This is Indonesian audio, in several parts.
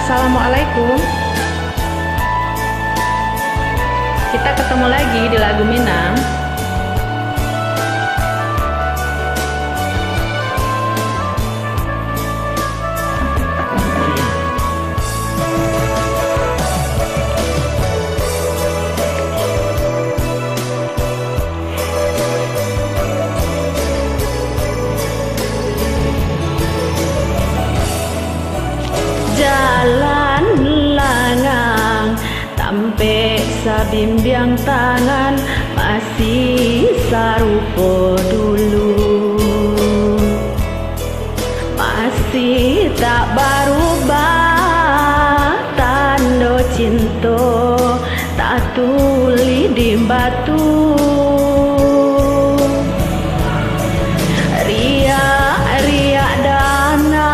Assalamualaikum. Kita ketemu lagi di lagu Minang. Jalan langang tampe sabimbiang tangan masih sarupo dulu, masih tak berubah tanda cinta tak tuli di batu. Riak-riak danau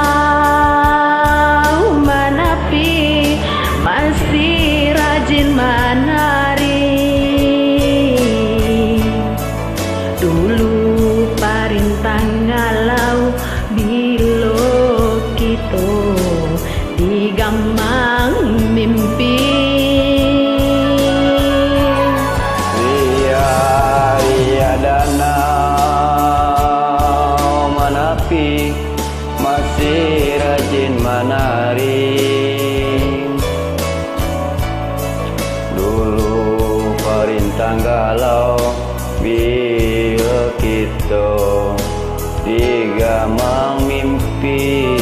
menepi masih rajin menari. Dulu parintang ngalau bilo kita digamang mimpi. Ria danau menepi masih rajin menari. Dulu perintah galau bila kita digamang mimpi.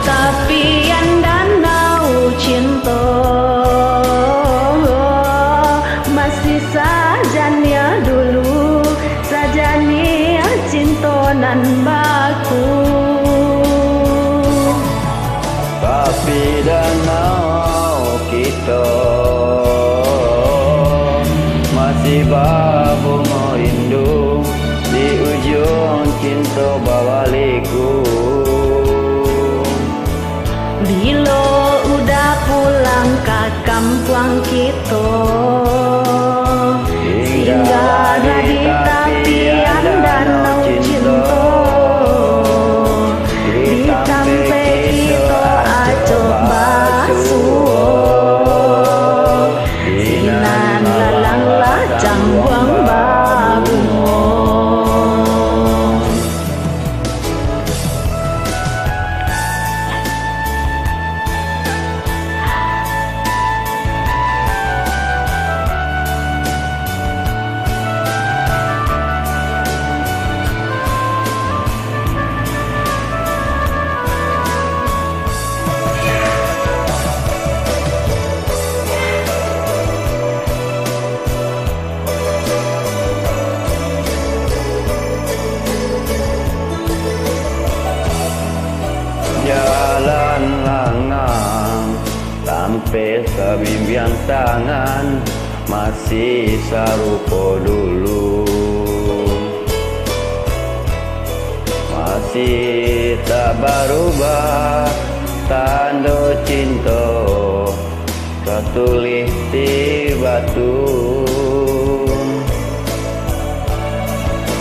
Tapi yang danau cinta masih sajanya dulu, sajanya cinta nan baku. Tapi danau kita masih babu merindu di ujung cinta bawaliku. Bila udah pulang ke kampung kita, singgah di tepian danau cinta, di sampai kita acok basuh, sinan lalang lacang buang babungo. Jalan langang sampai sabimbiang tangan masih sarupo dulu, masih tak berubah tanda cinta tertulis di batu.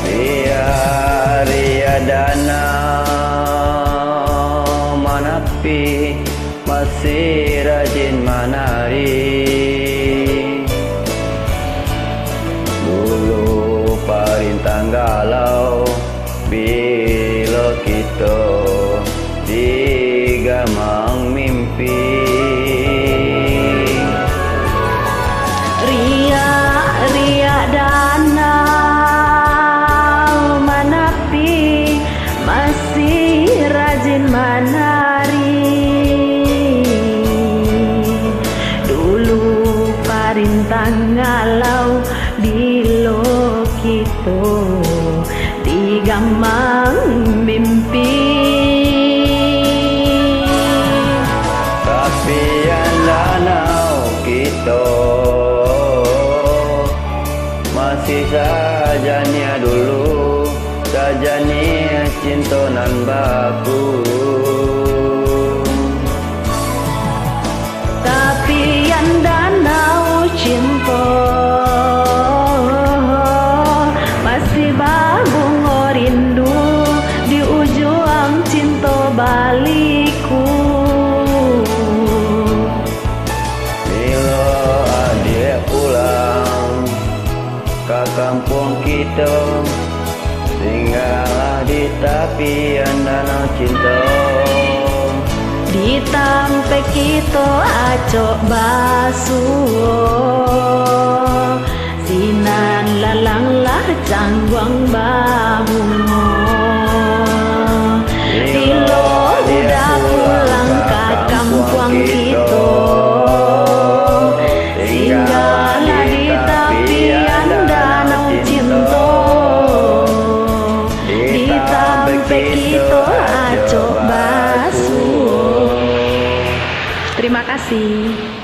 Ria danau menepi masih rajin menari. Dulu perintah galau bila kita digamang mimpi. Riak-riak danau menepi masih rajin menari. Dulu parintah ngalau bilo kita digamang mimpi. Tapi yang danau kita masih sajanya dulu, sajanya cinta nan baku. Tapi yang danau cinta masih babung rindu di ujung cinta Tinggallah di tepian danau cinta. Di tampe kita acok basuh, sinan lalang lah cangguang bangun. Bilo udah pulang ke kampung kita, tinggallah di tepian danau cinta. Di tampe kita acok basuh. Terima kasih.